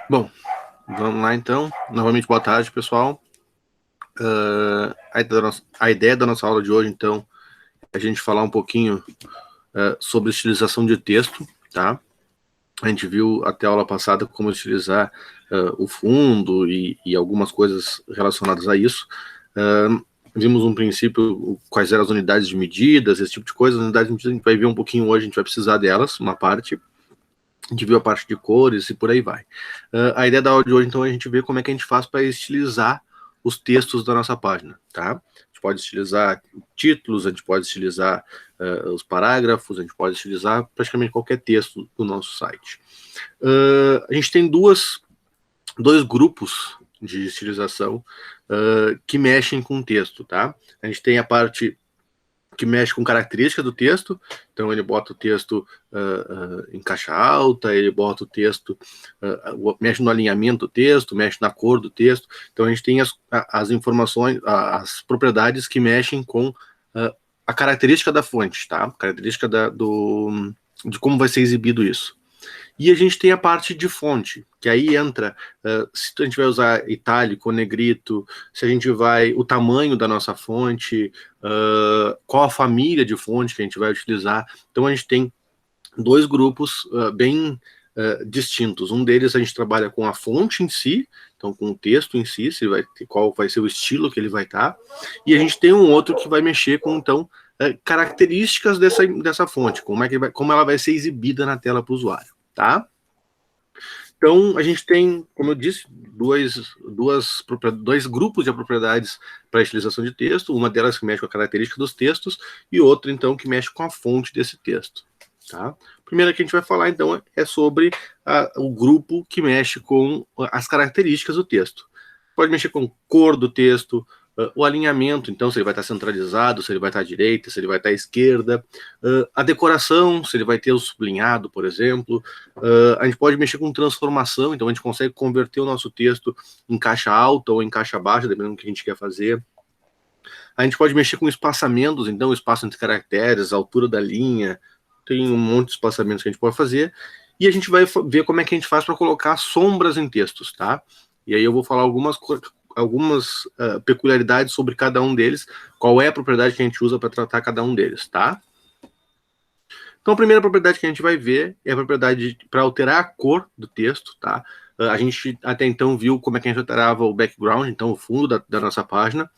Bom, vamos lá então. Novamente, boa tarde, pessoal. A ideia da nossa aula de hoje, então, é a gente falar um pouquinho sobre utilização de texto, tá? A gente viu até a aula passada como utilizar o fundo e algumas coisas relacionadas a isso. Vimos um princípio, quais eram as unidades de medidas, esse tipo de coisa. As unidades de medidas a gente vai ver um pouquinho hoje, a gente vai precisar delas, uma parte. A gente viu a parte de cores e por aí vai. A ideia da aula de hoje, então, é a gente ver como é que a gente faz para estilizar os textos da nossa página, tá? A gente pode estilizar títulos, a gente pode estilizar os parágrafos, a gente pode estilizar praticamente qualquer texto do nosso site. A gente tem dois grupos de estilização que mexem com o texto, tá? A gente tem a parte que mexe com característica do texto, então ele bota o texto em caixa alta, ele bota o texto, mexe no alinhamento do texto, mexe na cor do texto, então a gente tem as informações, as propriedades que mexem com a característica da fonte, tá? Característica de como vai ser exibido isso. E a gente tem a parte de fonte, que aí entra, se a gente vai usar itálico, negrito, se a gente vai, o tamanho da nossa fonte, qual a família de fonte que a gente vai utilizar. Então a gente tem dois grupos bem distintos. Um deles a gente trabalha com a fonte em si, então com o texto em si, qual vai ser o estilo que ele vai estar. E a gente tem um outro que vai mexer com, então, características dessa fonte, como ela vai ser exibida na tela para o usuário. Tá? Então, a gente tem, como eu disse, dois grupos de propriedades para a estilização de texto, uma delas que mexe com a característica dos textos e outra, então, que mexe com a fonte desse texto. Tá? Primeiro que a gente vai falar, então, é sobre o grupo que mexe com as características do texto. Pode mexer com cor do texto, o alinhamento, então, se ele vai estar centralizado, se ele vai estar à direita, se ele vai estar à esquerda, a decoração, se ele vai ter o sublinhado, por exemplo. A gente pode mexer com transformação, então a gente consegue converter o nosso texto em caixa alta ou em caixa baixa, dependendo do que a gente quer fazer. A gente pode mexer com espaçamentos, então o espaço entre caracteres, a altura da linha, tem um monte de espaçamentos que a gente pode fazer. E a gente vai ver como é que a gente faz para colocar sombras em textos, tá? E aí eu vou falar algumas peculiaridades sobre cada um deles, qual é a propriedade que a gente usa para tratar cada um deles, tá? Então, a primeira propriedade que a gente vai ver é a propriedade para alterar a cor do texto, tá? A gente até então viu como é que a gente alterava o background, então o fundo da nossa página.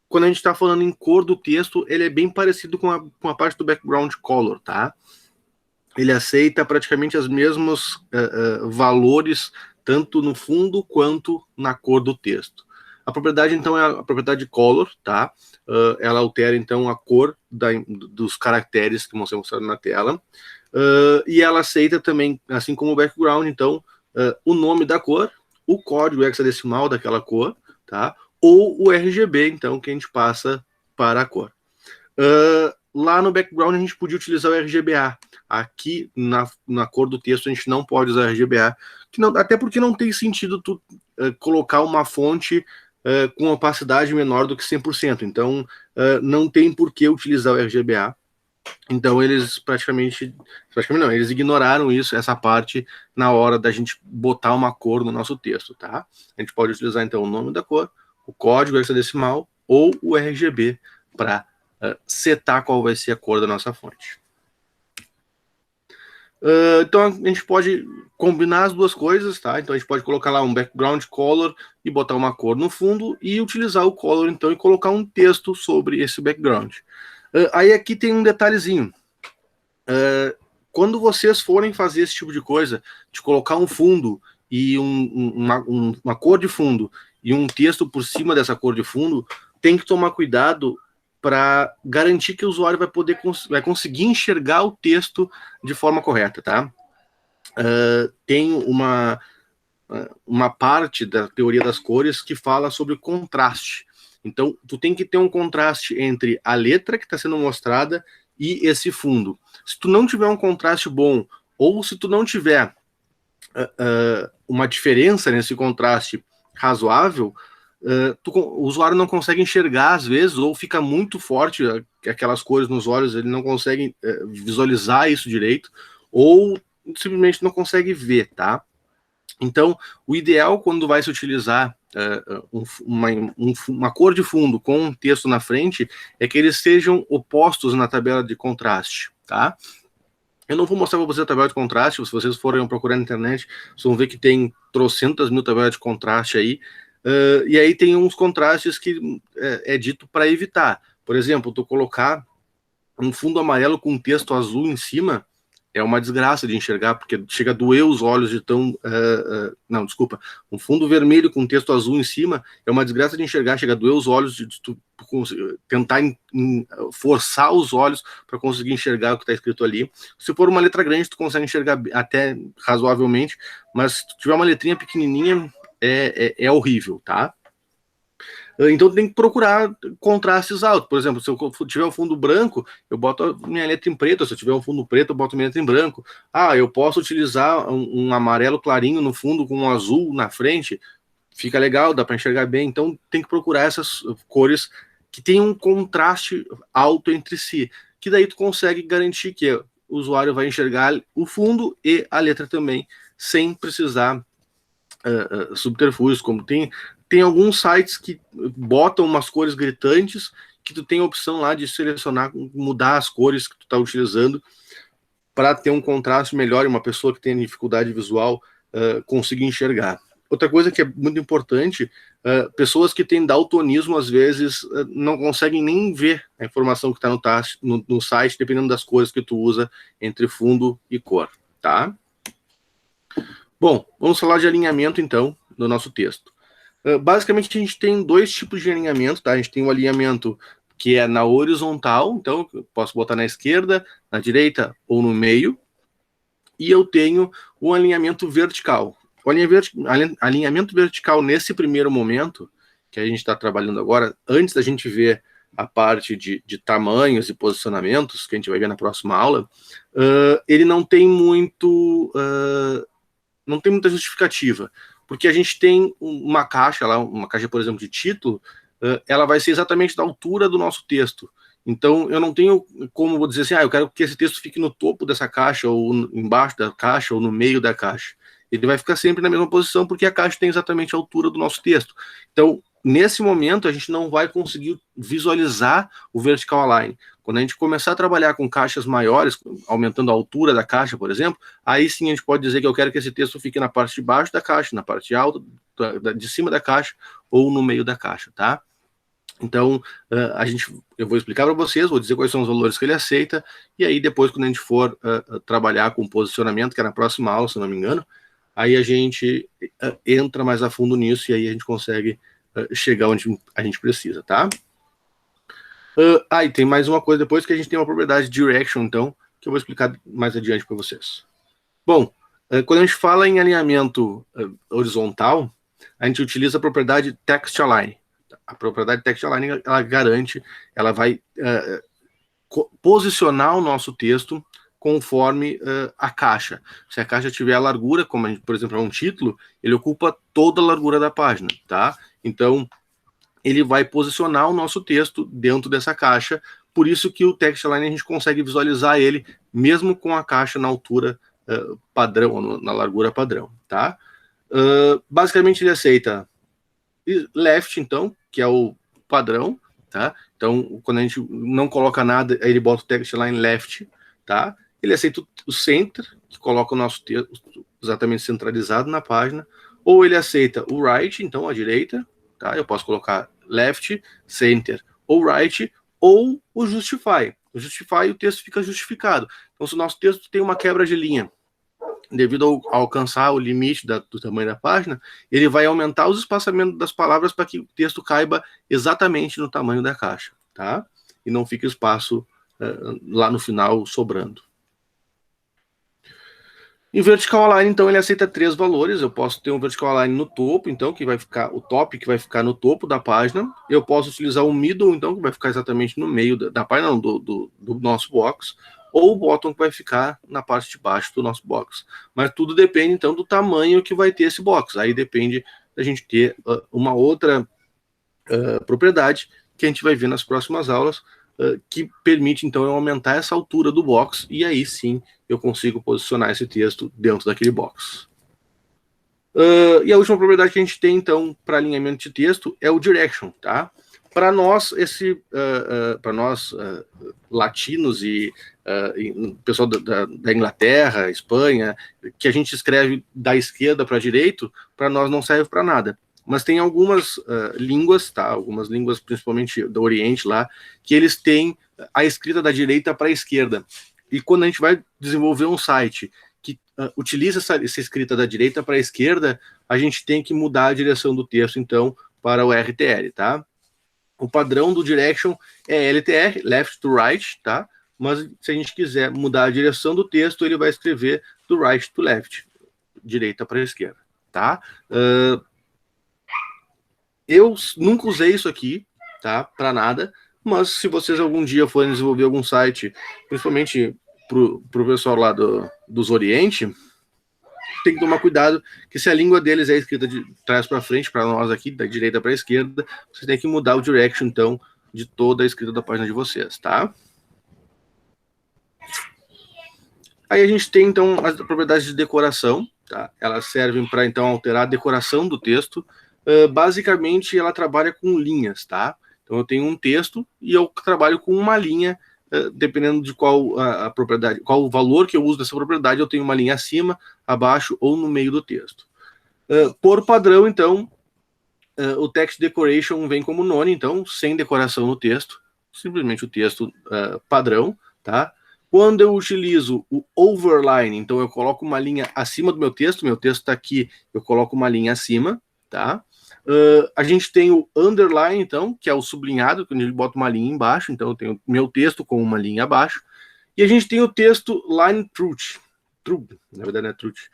Quando a gente está falando em cor do texto, ele é bem parecido com a parte do background color, tá? Ele aceita praticamente os mesmos valores, tanto no fundo quanto na cor do texto. A propriedade, então, é a propriedade color, tá? Ela altera, então, a cor dos caracteres que vão ser mostrados na tela. E ela aceita também, assim como o background, então, o nome da cor, o código hexadecimal daquela cor, tá? Ou o RGB, então, que a gente passa para a cor. Lá no background a gente podia utilizar o RGBA. Aqui na cor do texto a gente não pode usar RGBA, até porque não tem sentido tu colocar uma fonte com opacidade menor do que 100%. Então não tem por que utilizar o RGBA. Então eles praticamente não, eles ignoraram essa parte na hora da gente botar uma cor no nosso texto, tá? A gente pode utilizar então o nome da cor, o código hexadecimal ou o RGB para setar qual vai ser a cor da nossa fonte. Então a gente pode combinar as duas coisas, tá? Então a gente pode colocar lá um background color e botar uma cor no fundo e utilizar o color então e colocar um texto sobre esse background. Aí aqui tem um detalhezinho. Quando vocês forem fazer esse tipo de coisa, de colocar um fundo e uma cor de fundo e um texto por cima dessa cor de fundo, tem que tomar cuidado para garantir que o usuário vai conseguir enxergar o texto de forma correta, tá? Tem uma parte da teoria das cores que fala sobre contraste. Então, tu tem que ter um contraste entre a letra que está sendo mostrada e esse fundo. Se tu não tiver um contraste bom, ou se tu não tiver uma diferença nesse contraste razoável, o usuário não consegue enxergar às vezes, ou fica muito forte aquelas cores nos olhos, ele não consegue visualizar isso direito, ou simplesmente não consegue ver, tá? Então, o ideal quando vai se utilizar uma cor de fundo com um texto na frente é que eles sejam opostos na tabela de contraste, tá? Eu não vou mostrar para vocês a tabela de contraste, se vocês forem procurar na internet, vocês vão ver que tem trocentas mil tabelas de contraste aí, e aí tem uns contrastes que é dito para evitar. Por exemplo, tu colocar um fundo amarelo com um texto azul em cima, é uma desgraça de enxergar, porque chega a doer os olhos de tão... não, desculpa. Um fundo vermelho com texto azul em cima é uma desgraça de enxergar, chega a doer os olhos de tentar forçar os olhos para conseguir enxergar o que está escrito ali. Se for uma letra grande, tu consegue enxergar até razoavelmente, mas se tu tiver uma letrinha pequenininha, é horrível, tá? Então tem que procurar contrastes altos. Por exemplo, se eu tiver um fundo branco, eu boto minha letra em preto. Se eu tiver um fundo preto, eu boto minha letra em branco. Ah, eu posso utilizar um amarelo clarinho no fundo com um azul na frente. Fica legal, dá para enxergar bem. Então tem que procurar essas cores que tenham um contraste alto entre si. Que daí tu consegue garantir que o usuário vai enxergar o fundo e a letra também, sem precisar subterfúgios, como tem alguns sites que botam umas cores gritantes, que tu tem a opção lá de selecionar, mudar as cores que tu está utilizando para ter um contraste melhor e uma pessoa que tem dificuldade visual conseguir enxergar. Outra coisa que é muito importante, pessoas que têm daltonismo, às vezes, não conseguem nem ver a informação que está no site, dependendo das cores que tu usa entre fundo e cor, tá? Bom, vamos falar de alinhamento, então, no nosso texto. Basicamente, a gente tem dois tipos de alinhamento, tá? A gente tem o alinhamento que é na horizontal, então eu posso botar na esquerda, na direita ou no meio. E eu tenho o alinhamento vertical. O alinhamento vertical, nesse primeiro momento, que a gente está trabalhando agora, antes da gente ver a parte de tamanhos e posicionamentos, que a gente vai ver na próxima aula, ele não tem muita justificativa, porque a gente tem uma caixa lá, uma caixa, por exemplo, de título, ela vai ser exatamente da altura do nosso texto. Então, eu não tenho como vou dizer assim, eu quero que esse texto fique no topo dessa caixa, ou embaixo da caixa, ou no meio da caixa. Ele vai ficar sempre na mesma posição, porque a caixa tem exatamente a altura do nosso texto. Então, nesse momento, a gente não vai conseguir visualizar o vertical align. Quando a gente começar a trabalhar com caixas maiores, aumentando a altura da caixa, por exemplo, aí sim a gente pode dizer que eu quero que esse texto fique na parte de baixo da caixa, na parte alta, de cima da caixa, ou no meio da caixa, tá? Então, eu vou explicar para vocês, vou dizer quais são os valores que ele aceita, e aí depois, quando a gente for trabalhar com posicionamento, que é na próxima aula, se não me engano, aí a gente entra mais a fundo nisso, e aí a gente consegue chegar onde a gente precisa, tá? E tem mais uma coisa depois, que a gente tem uma propriedade direction, então, que eu vou explicar mais adiante para vocês. Bom, quando a gente fala em alinhamento horizontal, a gente utiliza a propriedade text align. A propriedade text align, ela garante, ela vai posicionar o nosso texto conforme a caixa. Se a caixa tiver a largura, como a gente, por exemplo, é um título, ele ocupa toda a largura da página, tá? Então, ele vai posicionar o nosso texto dentro dessa caixa, por isso que o text align a gente consegue visualizar ele mesmo com a caixa na altura padrão, na largura padrão, tá? Basicamente ele aceita left, então, que é o padrão, tá? Então, quando a gente não coloca nada, aí ele bota o text align left, tá? Ele aceita o center, que coloca o nosso texto exatamente centralizado na página, ou ele aceita o right, então, a direita, tá? Eu posso colocar left, center ou right, ou o justify. O justify, o texto fica justificado. Então, se o nosso texto tem uma quebra de linha, devido a alcançar o limite do tamanho da página, ele vai aumentar os espaçamentos das palavras para que o texto caiba exatamente no tamanho da caixa, tá? E não fique espaço lá no final sobrando. Em vertical align, então, ele aceita 3 valores. Eu posso ter um vertical align no topo, então, que vai ficar o top, que vai ficar no topo da página. Eu posso utilizar o middle, então, que vai ficar exatamente no meio da página, não, do nosso box, ou o bottom, que vai ficar na parte de baixo do nosso box. Mas tudo depende, então, do tamanho que vai ter esse box. Aí depende da gente ter uma outra propriedade que a gente vai ver nas próximas aulas, que permite, então, eu aumentar essa altura do box, e aí sim eu consigo posicionar esse texto dentro daquele box. E a última propriedade que a gente tem, então, para alinhamento de texto é o direction, tá? Para nós, latinos e pessoal da Inglaterra, Espanha, que a gente escreve da esquerda para a direita, para nós não serve para nada. Mas tem algumas línguas, tá? Algumas línguas, principalmente do Oriente lá, que eles têm a escrita da direita para a esquerda. E quando a gente vai desenvolver um site que utiliza essa escrita da direita para a esquerda, a gente tem que mudar a direção do texto, então, para o RTL, tá? O padrão do direction é LTR, left to right, tá? Mas se a gente quiser mudar a direção do texto, ele vai escrever do right to left, direita para a esquerda, tá? Eu nunca usei isso aqui, tá? Para nada, mas se vocês algum dia forem desenvolver algum site, principalmente pro pessoal lá dos Oriente, tem que tomar cuidado que se a língua deles é escrita de trás para frente, para nós aqui, da direita para a esquerda, você tem que mudar o direction, então, de toda a escrita da página de vocês, tá? Aí a gente tem, então, as propriedades de decoração, tá? Elas servem para, então, alterar a decoração do texto. Basicamente, ela trabalha com linhas, tá? Então, eu tenho um texto e eu trabalho com uma linha, dependendo de qual a propriedade, qual o valor que eu uso dessa propriedade, eu tenho uma linha acima, abaixo ou no meio do texto. Por padrão, então, o text decoration vem como none, então, sem decoração no texto, simplesmente o texto padrão, tá? Quando eu utilizo o overline, então eu coloco uma linha acima do meu texto está aqui, eu coloco uma linha acima, tá? A gente tem o underline, então, que é o sublinhado, quando ele bota uma linha embaixo, então eu tenho meu texto com uma linha abaixo, e a gente tem o texto line through, na verdade não é truth.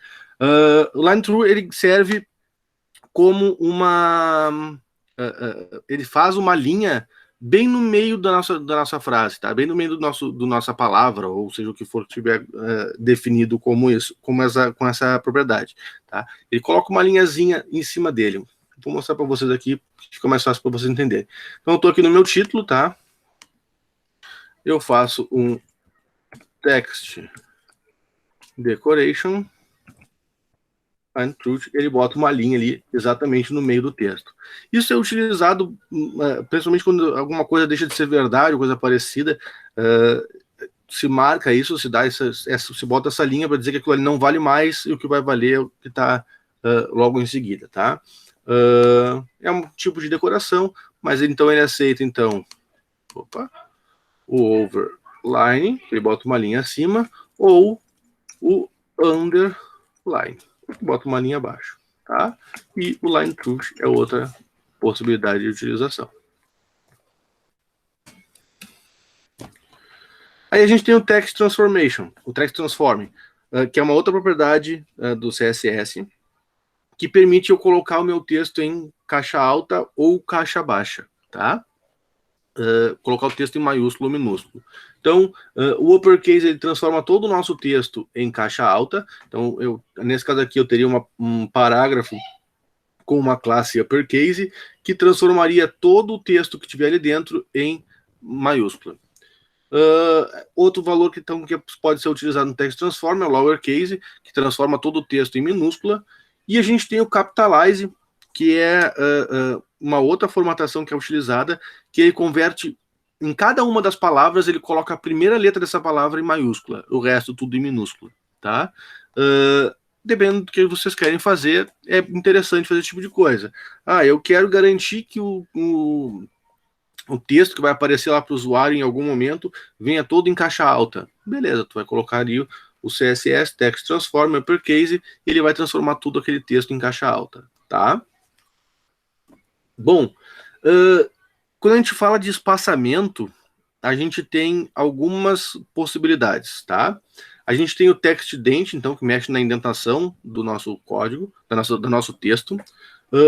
O line through, ele serve como ele faz uma linha bem no meio da nossa frase, tá? Bem no meio do nossa palavra, ou seja, o que for tiver definido como isso, com essa propriedade, tá? Ele coloca uma linhazinha em cima dele. Vou mostrar para vocês aqui, fica mais fácil para vocês entenderem. Então, eu estou aqui no meu título, tá? Eu faço um text decoration and truth, ele bota uma linha ali exatamente no meio do texto. Isso é utilizado principalmente quando alguma coisa deixa de ser verdade, coisa parecida, se marca isso, se bota essa linha para dizer que aquilo ali não vale mais e o que vai valer é o que está logo em seguida, tá? É um tipo de decoração, mas então ele aceita, então, o overline, ele bota uma linha acima, ou o underline, bota uma linha abaixo, tá? E o line through é outra possibilidade de utilização. Aí a gente tem o text transformation, o text transform, que é uma outra propriedade do CSS, que permite eu colocar o meu texto em caixa alta ou caixa baixa, tá? Colocar o texto em maiúsculo ou minúsculo. Então, o uppercase, ele transforma todo o nosso texto em caixa alta. Então, nesse caso aqui, eu teria um parágrafo com uma classe uppercase, que transformaria todo o texto que tiver ali dentro em maiúscula. Outro valor que pode ser utilizado no text transform é o lowercase, que transforma todo o texto em minúscula. E a gente tem o capitalize, que é uma outra formatação que é utilizada, que ele converte em cada uma das palavras, ele coloca a primeira letra dessa palavra em maiúscula, o resto tudo em minúscula, tá? Dependendo do que vocês querem fazer, é interessante fazer esse tipo de coisa. Eu quero garantir que o texto que vai aparecer lá para o usuário em algum momento venha todo em caixa alta. Beleza, tu vai colocar ali o CSS, Text Transform, Uppercase, e ele vai transformar tudo aquele texto em caixa alta, tá? Bom, quando a gente fala de espaçamento, a gente tem algumas possibilidades, tá? A gente tem o text dent, então, que mexe na indentação do nosso código, do nosso texto.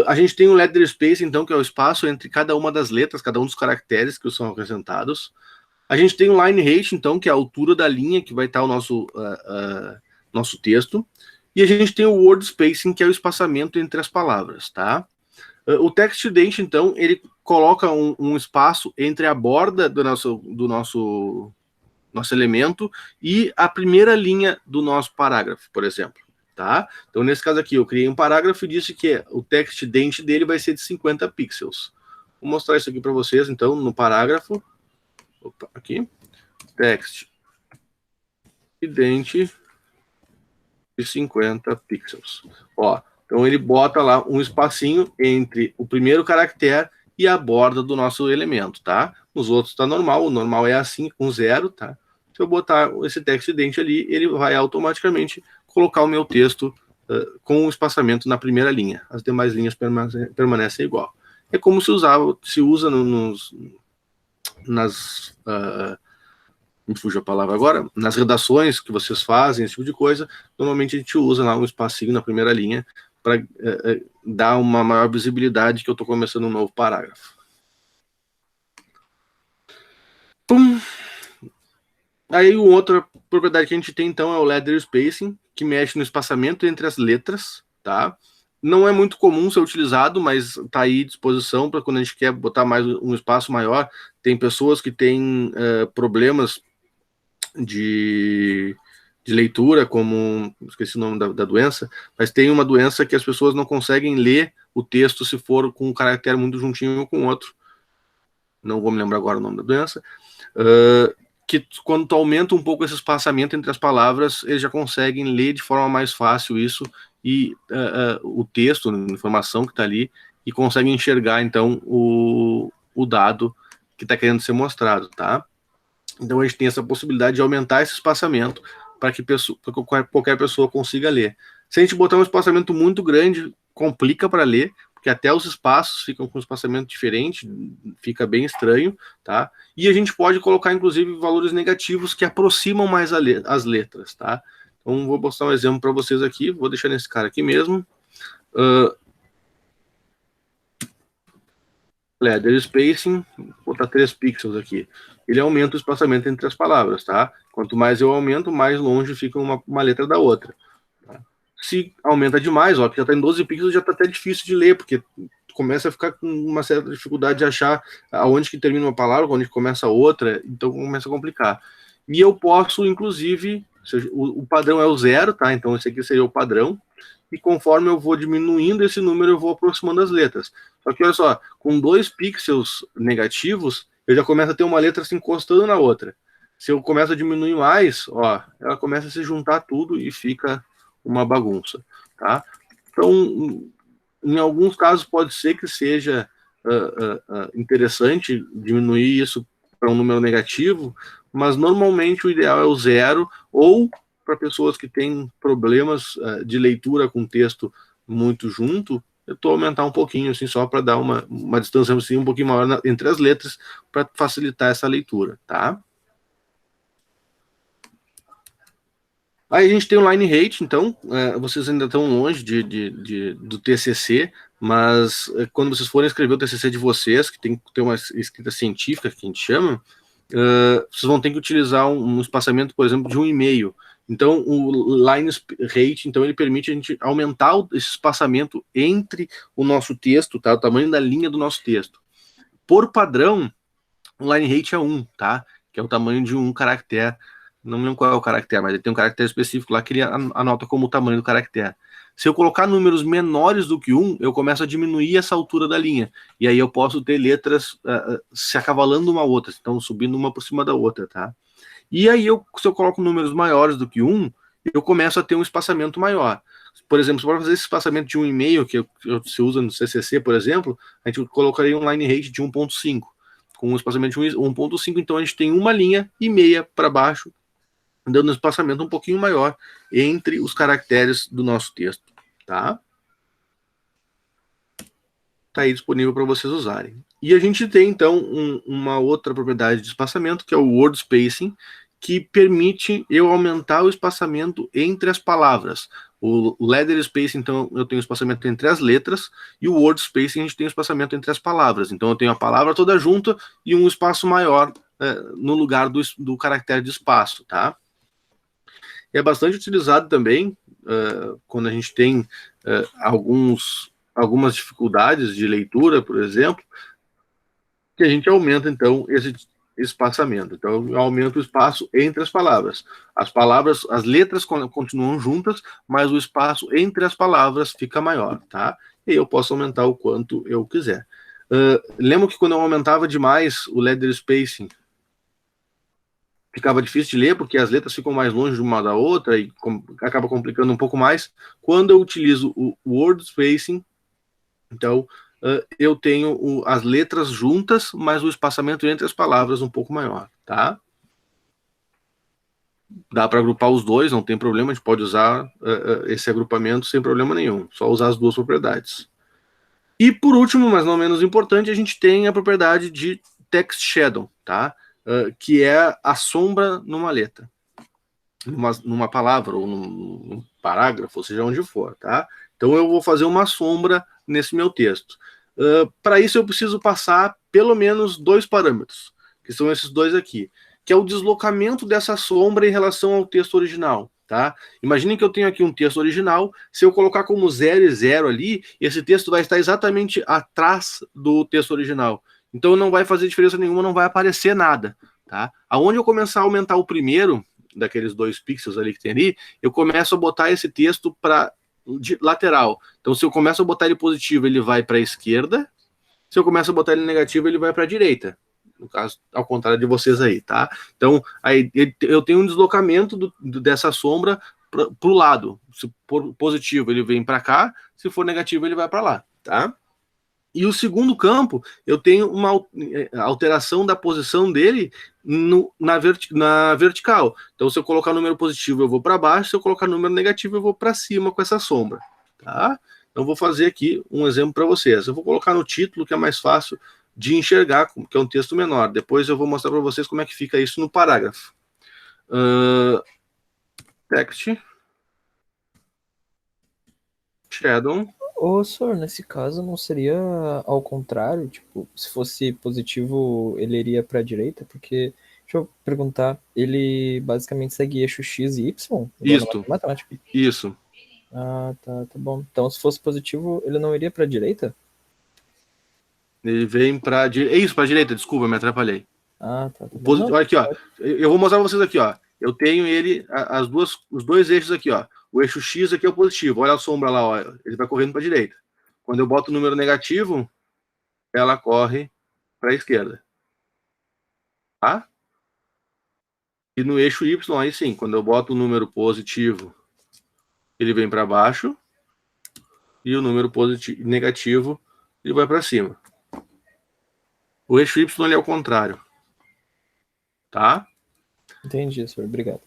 A gente tem o letter space, então, que é o espaço entre cada uma das letras, cada um dos caracteres que são acrescentados. A gente tem o line height, então, que é a altura da linha que vai estar o nosso texto. E a gente tem o word spacing, que é o espaçamento entre as palavras, tá? O text dent, então, ele coloca um espaço entre a borda do nosso elemento e a primeira linha do nosso parágrafo, por exemplo, tá? Então, nesse caso aqui, eu criei um parágrafo e disse que o text dent dele vai ser de 50 pixels. Vou mostrar isso aqui para vocês, então, no parágrafo. Opa, aqui. Text dent de 50 pixels. Ó, então ele bota lá um espacinho entre o primeiro caractere e a borda do nosso elemento, tá? Nos outros tá normal, o normal é assim, com 0, tá? Se eu botar esse text dent ali, ele vai automaticamente colocar o meu texto com o espaçamento na primeira linha. As demais linhas permanecem igual. É como se usa nas... me fugiu a palavra agora, nas redações que vocês fazem, esse tipo de coisa, normalmente a gente usa lá um espacinho na primeira linha para dar uma maior visibilidade que eu estou começando um novo parágrafo. Pum. Aí outra propriedade que a gente tem então é o ladder spacing, que mexe no espaçamento entre as letras, tá? Não é muito comum ser utilizado, mas está aí à disposição para quando a gente quer botar mais um espaço maior. Tem pessoas que têm problemas de leitura, como, esqueci o nome da doença, mas tem uma doença que as pessoas não conseguem ler o texto se for com um caractere muito juntinho um com o outro. Não vou me lembrar agora o nome da doença. Que quando tu aumenta um pouco esse espaçamento entre as palavras, eles já conseguem ler de forma mais fácil isso e o texto, a informação que está ali, e conseguem enxergar, então, o dado que está querendo ser mostrado, tá? Então a gente tem essa possibilidade de aumentar esse espaçamento para que qualquer pessoa consiga ler. Se a gente botar um espaçamento muito grande, complica para ler, porque até os espaços ficam com um espaçamento diferente, fica bem estranho, tá? E a gente pode colocar, inclusive, valores negativos que aproximam mais as letras, tá? Então, vou mostrar um exemplo para vocês aqui, vou deixar nesse cara aqui mesmo. Ladder spacing, vou botar 3 pixels aqui. Ele aumenta o espaçamento entre as palavras, tá? Quanto mais eu aumento, mais longe fica uma letra da outra. Tá? Se aumenta demais, ó, que já está em 12 pixels, já está até difícil de ler, porque começa a ficar com uma certa dificuldade de achar aonde que termina uma palavra, onde começa a outra, então começa a complicar. E eu posso, inclusive, o padrão é o 0, tá? Então esse aqui seria o padrão, e conforme eu vou diminuindo esse número, eu vou aproximando as letras. Só que olha só, com 2 pixels negativos, eu já começo a ter uma letra se encostando na outra. Se eu começo a diminuir mais, ó, ela começa a se juntar tudo e fica uma bagunça, tá? Então, em alguns casos pode ser que seja interessante diminuir isso para um número negativo, mas normalmente o ideal é o 0, ou para pessoas que têm problemas de leitura com texto muito junto, eu estou aumentar um pouquinho, assim, só para dar uma distância assim, um pouquinho maior entre as letras, para facilitar essa leitura, tá? Aí a gente tem o line rate, então, vocês ainda estão longe do TCC, mas quando vocês forem escrever o TCC de vocês, que tem que ter uma escrita científica, que a gente chama, vocês vão ter que utilizar um espaçamento, por exemplo, de 1,5. Então, o line rate, então, ele permite a gente aumentar esse espaçamento entre o nosso texto, tá? O tamanho da linha do nosso texto. Por padrão, o line rate é 1, tá? Que é o tamanho de um caractere. Não me lembro qual é o caractere, mas ele tem um caractere específico lá que ele anota como o tamanho do caractere. Se eu colocar números menores do que 1, eu começo a diminuir essa altura da linha. E aí eu posso ter letras se acavalando uma outra, então subindo uma por cima da outra, tá? E aí, se eu coloco números maiores do que 1, eu começo a ter um espaçamento maior. Por exemplo, para fazer esse espaçamento de 1,5, que se usa no CCC, por exemplo, a gente colocaria um line rate de 1,5. Com um espaçamento de 1,5, então a gente tem uma linha e meia para baixo, dando um espaçamento um pouquinho maior entre os caracteres do nosso texto, tá? Tá aí disponível para vocês usarem. E a gente tem, então, uma outra propriedade de espaçamento, que é o word spacing, que permite eu aumentar o espaçamento entre as palavras. O ladder spacing, então, eu tenho espaçamento entre as letras, e o word spacing, a gente tem espaçamento entre as palavras. Então, eu tenho a palavra toda junta e um espaço maior no lugar do caractere de espaço, tá? É bastante utilizado também quando a gente tem algumas dificuldades de leitura, por exemplo, que a gente aumenta, então, esse espaçamento. Então, eu aumento o espaço entre as palavras. As letras continuam juntas, mas o espaço entre as palavras fica maior, tá? E eu posso aumentar o quanto eu quiser. Lembro que quando eu aumentava demais o letter spacing, ficava difícil de ler, porque as letras ficam mais longe de uma da outra e acaba complicando um pouco mais. Quando eu utilizo o word spacing, então, eu tenho as letras juntas, mas o espaçamento entre as palavras um pouco maior, tá? Dá para agrupar os dois, não tem problema, a gente pode usar esse agrupamento sem problema nenhum, só usar as duas propriedades. E por último, mas não menos importante, a gente tem a propriedade de text shadow, tá? Que é a sombra numa letra, numa palavra, ou num parágrafo, ou seja, onde for, tá? Então eu vou fazer uma sombra nesse meu texto. Para isso eu preciso passar pelo menos 2 parâmetros, que são esses dois aqui, que é o deslocamento dessa sombra em relação ao texto original, tá? Imaginem que eu tenho aqui um texto original, se eu colocar como 0 e 0 ali, esse texto vai estar exatamente atrás do texto original. Então não vai fazer diferença nenhuma, não vai aparecer nada, tá? Aonde eu começar a aumentar o primeiro, daqueles 2 pixels ali que tem ali, eu começo a botar esse texto para lateral. Então, se eu começo a botar ele positivo, ele vai para a esquerda. Se eu começo a botar ele negativo, ele vai para a direita. No caso, ao contrário de vocês aí, tá? Então, aí eu tenho um deslocamento dessa sombra para o lado. Se for positivo, ele vem para cá. Se for negativo, ele vai para lá, tá? E o segundo campo, eu tenho uma alteração da posição dele na vertical. Então, se eu colocar número positivo, eu vou para baixo. Se eu colocar número negativo, eu vou para cima com essa sombra. Tá? Então, vou fazer aqui um exemplo para vocês. Eu vou colocar no título, que é mais fácil de enxergar, que é um texto menor. Depois eu vou mostrar para vocês como é que fica isso no parágrafo. Text. Shadow. Ô, senhor, nesse caso não seria ao contrário? Tipo, se fosse positivo, ele iria para a direita? Porque, deixa eu perguntar, ele basicamente segue eixo X e Y? Igual na matemática? Isso. Ah, tá bom. Então, se fosse positivo, ele não iria para a direita? Ele vem para direita. É isso, para a direita, desculpa, me atrapalhei. Ah, tá. Olha aqui, ó. Eu vou mostrar para vocês aqui, ó. Eu tenho ele, os 2 eixos aqui, ó. O eixo X aqui é o positivo. Olha a sombra lá, ó. Ele vai correndo para a direita. Quando eu boto o número negativo, ela corre para a esquerda. Tá? E no eixo Y, aí sim, quando eu boto o número positivo, ele vem para baixo. E o número negativo, ele vai para cima. O eixo Y ele é o contrário. Tá? Entendi, senhor. Obrigado.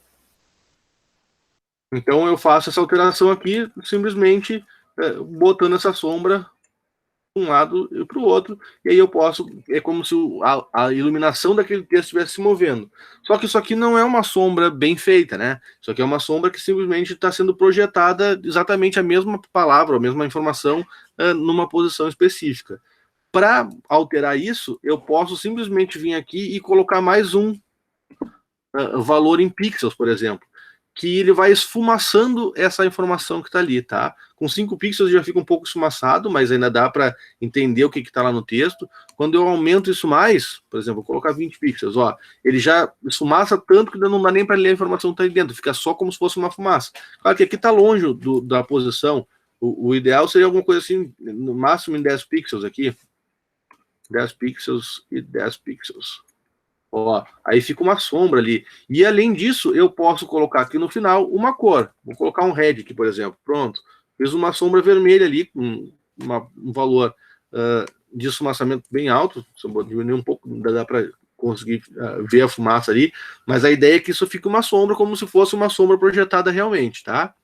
Então eu faço essa alteração aqui, simplesmente botando essa sombra de um lado e para o outro, e aí eu posso, é como se a iluminação daquele texto estivesse se movendo. Só que isso aqui não é uma sombra bem feita, né? Isso aqui é uma sombra que simplesmente está sendo projetada exatamente a mesma palavra, a mesma informação numa posição específica. Para alterar isso, eu posso simplesmente vir aqui e colocar mais um valor em pixels, por exemplo, que ele vai esfumaçando essa informação que está ali, tá? Com 5 pixels já fica um pouco esfumaçado, mas ainda dá para entender o que está lá no texto. Quando eu aumento isso mais, por exemplo, vou colocar 20 pixels, ó, ele já esfumaça tanto que não dá nem para ler a informação que está ali dentro, fica só como se fosse uma fumaça. Claro que aqui está longe da posição, o ideal seria alguma coisa assim, no máximo em 10 pixels aqui, 10 pixels e 10 pixels. Ó, aí fica uma sombra ali. E além disso, eu posso colocar aqui no final uma cor. Vou colocar um red aqui, por exemplo. Pronto. Fiz uma sombra vermelha ali, com um valor de esfumaçamento bem alto. Se eu diminuir um pouco, dá para conseguir ver a fumaça ali. Mas a ideia é que isso fique uma sombra, como se fosse uma sombra projetada realmente, tá?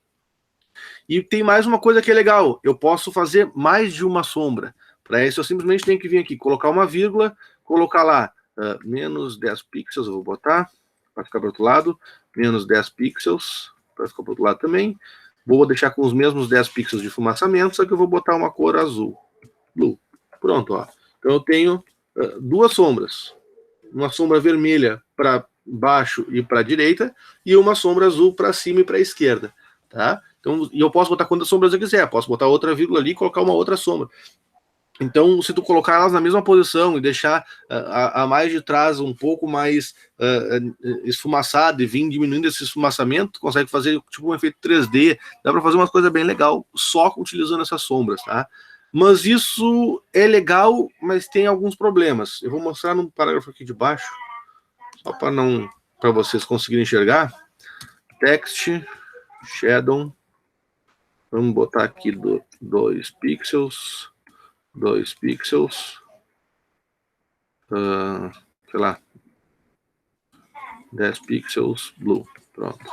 E tem mais uma coisa que é legal. Eu posso fazer mais de uma sombra. Para isso, eu simplesmente tenho que vir aqui, colocar uma vírgula, colocar lá menos 10 pixels, eu vou botar, para ficar para o outro lado, menos 10 pixels, para ficar para o outro lado também. Vou deixar com os mesmos 10 pixels de fumaçamento, só que eu vou botar uma cor azul. Blue. Pronto, ó. Então eu tenho 2 sombras. Uma sombra vermelha para baixo e para a direita, e uma sombra azul para cima e para a esquerda. Tá? Então, e eu posso botar quantas sombras eu quiser, posso botar outra vírgula ali e colocar uma outra sombra. Então, se tu colocar elas na mesma posição e deixar a mais de trás um pouco mais esfumaçada e vir diminuindo esse esfumaçamento, tu consegue fazer tipo um efeito 3D, dá para fazer uma coisa bem legal só utilizando essas sombras, tá? Mas isso é legal, mas tem alguns problemas. Eu vou mostrar no parágrafo aqui de baixo, só para vocês conseguirem enxergar. Text, Shadow, vamos botar aqui 2 pixels, 2 pixels, sei lá, 10 pixels, blue, pronto.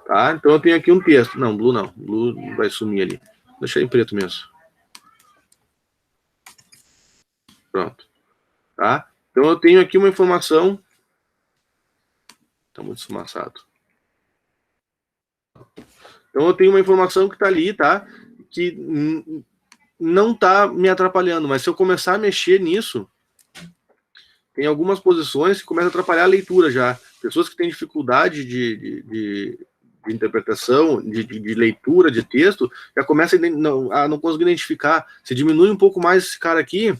Tá, então eu tenho aqui um texto, não, blue vai sumir ali, deixa em preto mesmo. Pronto, tá? Então eu tenho aqui uma informação, tá muito esfumaçado. Então eu tenho uma informação que está ali, tá? Que não está me atrapalhando, mas se eu começar a mexer nisso, tem algumas posições que começam a atrapalhar a leitura já. Pessoas que têm dificuldade de interpretação, de leitura de texto, já começam a não conseguir identificar. Se diminui um pouco mais esse cara aqui,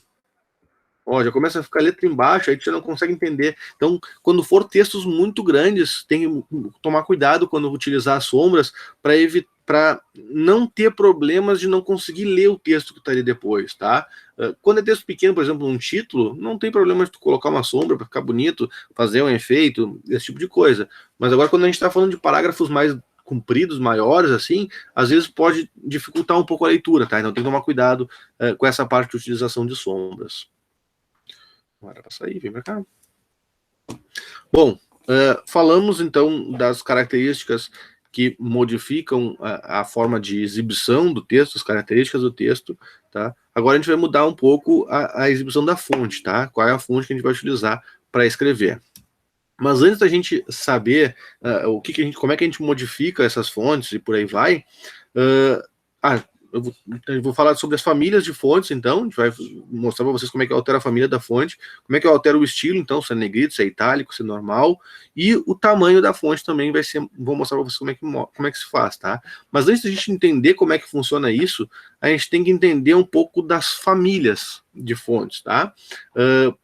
ó, já começa a ficar letra embaixo, aí você não consegue entender. Então, quando for textos muito grandes, tem que tomar cuidado quando utilizar sombras para não ter problemas de não conseguir ler o texto que está ali depois, tá? Quando é texto pequeno, por exemplo, um título, não tem problema de tu colocar uma sombra para ficar bonito, fazer um efeito, esse tipo de coisa. Mas agora, quando a gente está falando de parágrafos mais compridos, maiores, assim, às vezes pode dificultar um pouco a leitura, tá? Então tem que tomar cuidado com essa parte de utilização de sombras. Bora pra sair, vem pra cá. Bom, falamos então das características que modificam a forma de exibição do texto, as características do texto, tá? Agora a gente vai mudar um pouco a exibição da fonte, tá? Qual é a fonte que a gente vai utilizar para escrever. Mas antes da gente saber como é que a gente modifica essas fontes e por aí vai, eu vou falar sobre as famílias de fontes, então, a gente vai mostrar para vocês como é que altera a família da fonte, como é que altera o estilo, então, se é negrito, se é itálico, se é normal, e o tamanho da fonte também vou mostrar para vocês como é que se faz, tá? Mas antes da gente entender como é que funciona isso, a gente tem que entender um pouco das famílias de fontes, tá?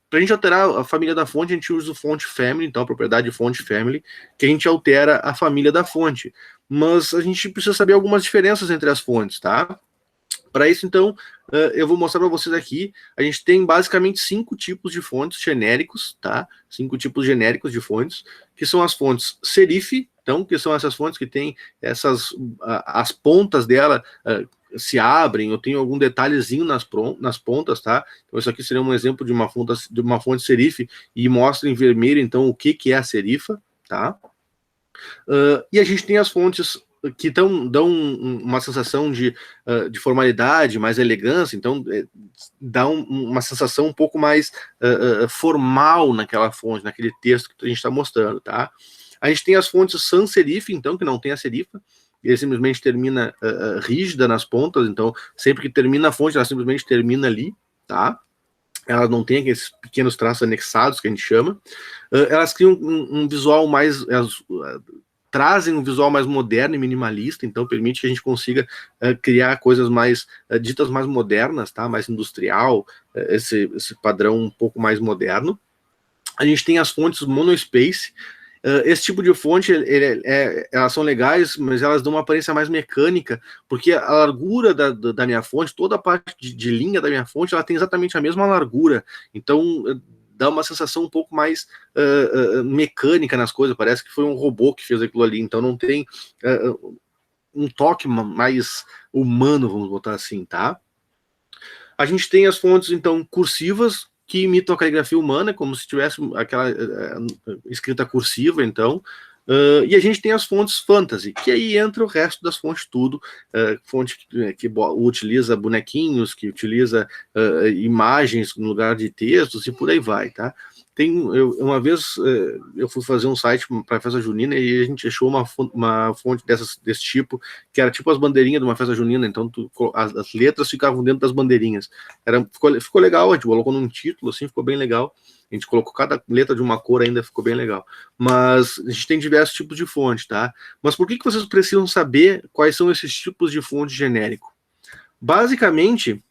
Para a gente alterar a família da fonte, a gente usa o font family, então a propriedade font family, que a gente altera a família da fonte. Mas a gente precisa saber algumas diferenças entre as fontes, tá? Para isso, então, eu vou mostrar para vocês aqui. A gente tem basicamente 5 tipos de fontes genéricos, tá? 5 tipos genéricos de fontes, que são as fontes serif, então, que são essas fontes que têm as pontas dela se abrem, eu tenho algum detalhezinho nas pontas, tá? Então, isso aqui seria um exemplo de uma fonte serif e mostra em vermelho, então, o que é a serifa, tá? E a gente tem as fontes que dão uma sensação de formalidade, mais elegância, então dá uma sensação um pouco mais formal naquela fonte, naquele texto que a gente está mostrando, tá? A gente tem as fontes sans serif, então, que não tem a serifa, ele simplesmente termina rígida nas pontas, então sempre que termina a fonte, ela simplesmente termina ali, tá? Ela não tem aqueles pequenos traços anexados que a gente chama. Elas criam um visual mais... trazem um visual mais moderno e minimalista, então permite que a gente consiga criar coisas mais ditas mais modernas, tá? Mais industrial, esse padrão um pouco mais moderno. A gente tem as fontes monospace. Esse tipo de fonte, elas são legais, mas elas dão uma aparência mais mecânica, porque a largura da minha fonte, toda a parte de linha da minha fonte, ela tem exatamente a mesma largura, então dá uma sensação um pouco mais mecânica nas coisas, parece que foi um robô que fez aquilo ali, então não tem um toque mais humano, vamos botar assim, tá? A gente tem as fontes, então, cursivas, que imitam a caligrafia humana, como se tivesse aquela escrita cursiva, então, e a gente tem as fontes fantasy, que aí entra o resto das fontes tudo, fonte que utiliza bonequinhos, que utiliza imagens no lugar de textos, e por aí vai, tá? Uma vez eu fui fazer um site para a festa junina e a gente achou uma fonte desse tipo, que era tipo as bandeirinhas de uma festa junina, então as letras ficavam dentro das bandeirinhas. Ficou legal, a gente colocou num título, assim, ficou bem legal. A gente colocou cada letra de uma cor ainda, ficou bem legal. Mas a gente tem diversos tipos de fonte, tá? Mas por que vocês precisam saber quais são esses tipos de fonte genérico? Basicamente,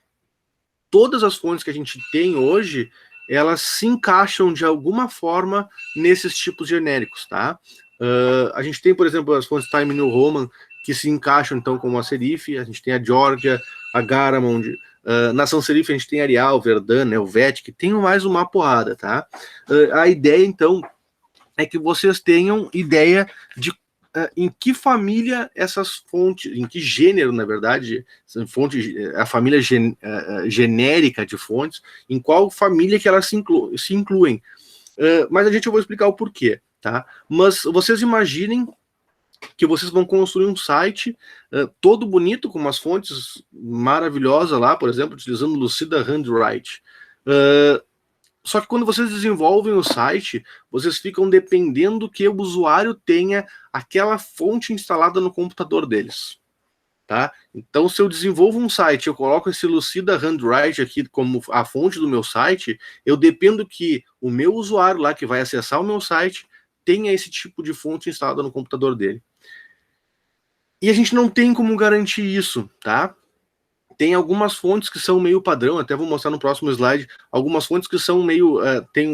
todas as fontes que a gente tem hoje, elas se encaixam de alguma forma nesses tipos genéricos, tá? A gente tem, por exemplo, as fontes Time New Roman, que se encaixam, então, como a serif, a gente tem a Georgia, a Garamond, na sans serif a gente tem Arial, Verdun, Helvetic, tem mais uma porrada, tá? A ideia, então, é que vocês tenham ideia de em que família essas fontes, em que gênero, na verdade, a família genérica de fontes, em qual família que elas se incluem. Mas eu vou explicar o porquê, tá? Mas vocês imaginem que vocês vão construir um site todo bonito, com umas fontes maravilhosas lá, por exemplo, utilizando Lucida Handwrite. Só que quando vocês desenvolvem o site, vocês ficam dependendo que o usuário tenha aquela fonte instalada no computador deles, tá? Então, se eu desenvolvo um site, eu coloco esse Lucida Handwrite aqui como a fonte do meu site, eu dependo que o meu usuário lá que vai acessar o meu site tenha esse tipo de fonte instalada no computador dele. E a gente não tem como garantir isso, tá? Tem algumas fontes que são meio padrão, até vou mostrar no próximo slide, algumas fontes que são meio, tem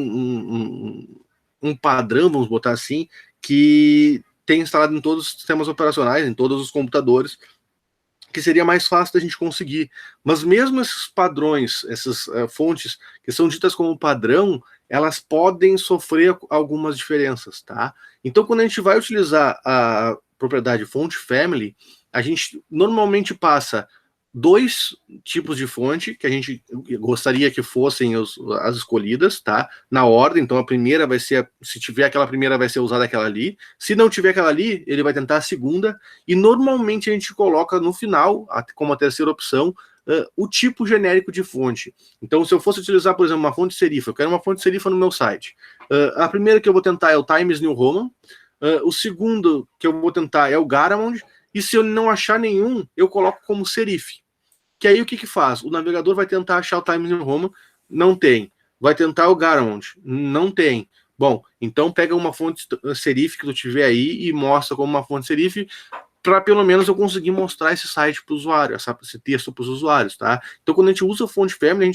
um padrão, vamos botar assim, que tem instalado em todos os sistemas operacionais, em todos os computadores, que seria mais fácil da gente conseguir. Mas mesmo esses padrões, essas fontes que são ditas como padrão, elas podem sofrer algumas diferenças, tá? Então, quando a gente vai utilizar a propriedade font family, a gente normalmente passa 2 tipos de fonte que a gente gostaria que fossem as escolhidas, tá? Na ordem, então a primeira vai ser, se tiver aquela primeira, vai ser usada aquela ali. Se não tiver aquela ali, ele vai tentar a segunda. E normalmente a gente coloca no final, como a terceira opção, o tipo genérico de fonte. Então, se eu fosse utilizar, por exemplo, uma fonte serifa, eu quero uma fonte serifa no meu site. A primeira que eu vou tentar é o Times New Roman. O segundo que eu vou tentar é o Garamond. E se eu não achar nenhum, eu coloco como serif. Que aí o que faz? O navegador vai tentar achar o Times New Roman, não tem. Vai tentar o Garamond, não tem. Bom, então pega uma fonte serif que tu tiver aí e mostra como uma fonte serif, para pelo menos eu conseguir mostrar esse site para o usuário, esse texto para os usuários, tá? Então quando a gente usa a fonte family,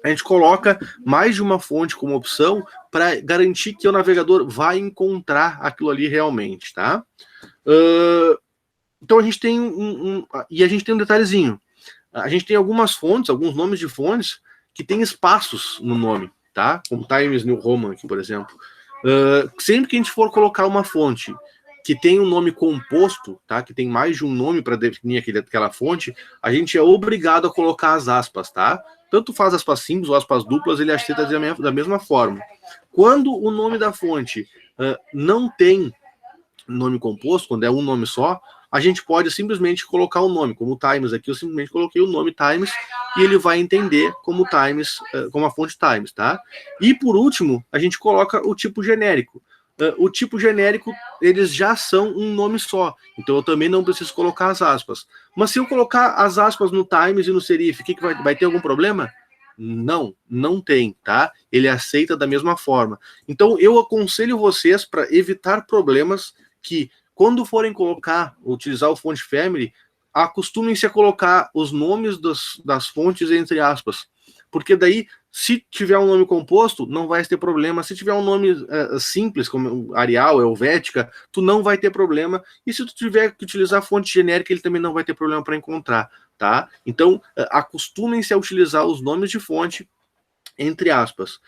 a gente coloca mais de uma fonte como opção para garantir que o navegador vai encontrar aquilo ali realmente, tá? Então a gente tem e a gente tem um detalhezinho. A gente tem algumas fontes, alguns nomes de fontes que tem espaços no nome, tá? Como Times New Roman aqui, por exemplo. Sempre que a gente for colocar uma fonte que tem um nome composto, tá? Que tem mais de um nome para definir aquela fonte, a gente é obrigado a colocar as aspas, tá? Tanto faz aspas simples ou aspas duplas, ele aceita da mesma forma. Quando o nome da fonte não tem nome composto, quando é um nome só, a gente pode simplesmente colocar o nome, como Times aqui, eu simplesmente coloquei o nome Times e ele vai entender como Times, como a fonte Times, tá? E por último, a gente coloca o tipo genérico. O tipo genérico, eles já são um nome só, então eu também não preciso colocar as aspas. Mas se eu colocar as aspas no Times e no serif, que vai ter algum problema? Não, não tem, tá? Ele aceita da mesma forma. Então eu aconselho vocês, para evitar problemas, que quando forem utilizar o font family, acostumem-se a colocar os nomes das fontes entre aspas, porque daí, se tiver um nome composto, não vai ter problema. Se tiver um nome simples, como Arial, Helvética, tu não vai ter problema. E se tu tiver que utilizar fonte genérica, ele também não vai ter problema para encontrar, tá? Então, acostumem-se a utilizar os nomes de fonte entre aspas.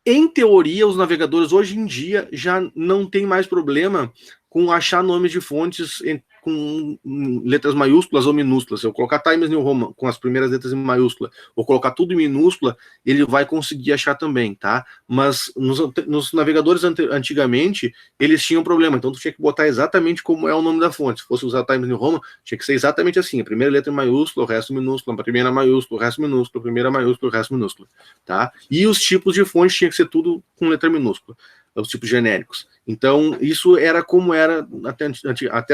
Em teoria, os navegadores hoje em dia já não tem mais problema com achar nomes de fontes com letras maiúsculas ou minúsculas. Se eu colocar Times New Roman com as primeiras letras em maiúscula, ou colocar tudo em minúscula, ele vai conseguir achar também, tá? Mas nos navegadores antigamente, eles tinham problema, então tu tinha que botar exatamente como é o nome da fonte. Se fosse usar Times New Roman, tinha que ser exatamente assim, a primeira letra em maiúscula, o resto minúscula, a primeira maiúscula, o resto minúscula, a primeira maiúscula, o resto minúscula, tá? E os tipos de fonte tinha que ser tudo com letra minúscula, os tipos genéricos. Então, isso era como era até